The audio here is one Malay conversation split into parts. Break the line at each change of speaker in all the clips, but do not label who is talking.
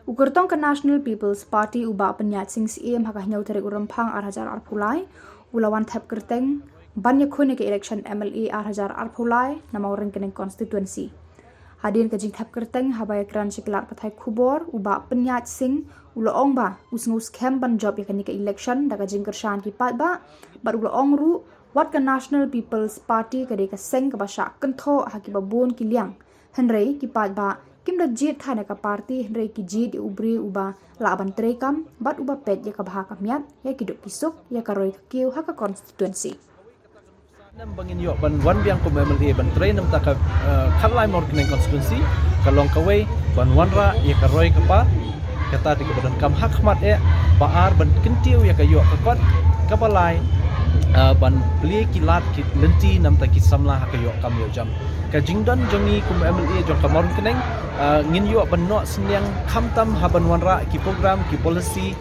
Ukurtong ke National People's Party uba penyat sing CM hakah nyau tarik urampang arhajar arpulai ulawan thap kerteng banyak khune ke election MLA arhajar arpulai nama orang keneng konstituensi. Hadirin ke jing thap kerteng habaya keran sekelar patai kubor uba penyat sing ulaong ba usngus kem ban job yakani ke election daga jing kershan ki pat ba bar ulaong ru wat ke National People's Party ke de ke seng ke basha kentho haki babun ki liang henrei ki pat ba kim da jit khane ka party henrei ki jit di ubri uba la ban trekam bat uba pet ya ka bha ka miat ya ki dok kisuk ya ka roi kiu ha ka konstituensi
nam bangin yo ban wan biang ko MLA ban tre nam ta ka khalai mor kenen konstituensi kalong kawai ban wanra ya ka roi ka pa kata di kebadan kam hak mat baar ban kentiu ya ka yo ka kot ka balai ban beli kilat ki lenti nam ta ki samla ha ka yo kam yo jam ka jingdan jongi kum MLA jong ka mor kenen ngin yo ban no senyang khamtam haban wanra ki program ki policy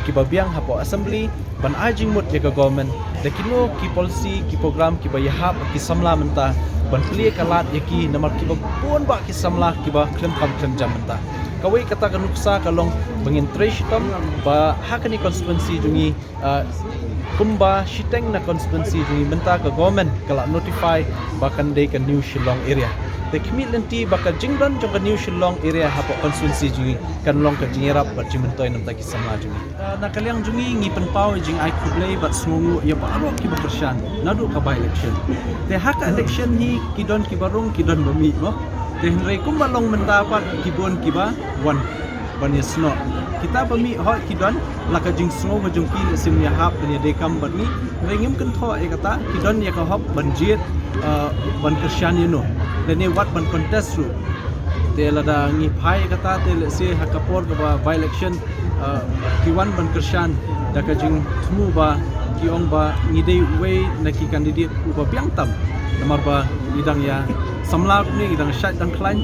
ki babiang hapo assembly ban ajing mut ya ka government dekino ki policy ki program ki bayahap ki samla menta ban beli kalat ya ki namar ki pun ba ki samla ki ba klem kam klem jam menta kawai kata ka nuksa kalong bangin trash tom ba hakani konstituensi jungi kumba shiteng na konstituensi jungi menta ka government kala notify bakan de ka new shillong area the community baka jingdan jong ka new shillong area hapo konstituensi jungi kan long ka jingerap ba jimentoy nam ta ki samla jungi na kalyang jungi ngi penpau jing ai kublai bat sungu ya ba aro ki bersyan nadu ka by election te hak election hi kidon ki barung kidon bami mo Henry kumba long mendapat kibun kiba wan banisno kita pemi hot kidon laka jing sngo ka jung kin sim ya hap ni dekam bat ni rengim kan tho e kata kidon ya ka hop banjit ban kersyan yeno dan ni wat ban contest ru te lada ngi phai kata te le se hakapor ka by election kiwan ban kersyan da ka jing thmu ba kiong ba ngi dei we na ki candidate uba piang tam namar ba idang ya samla ni idang syat dan klan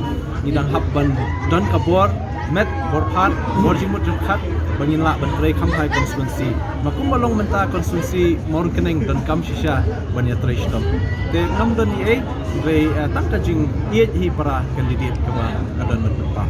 idang habban don kabor met borphat borjimut khat bangin la ban trei kham hai konstituensi makum balong menta konstituensi mor keneng dan kam shisha banya trei stom te ngam don ye re tangka jing ye hi para candidate kaba adan men pa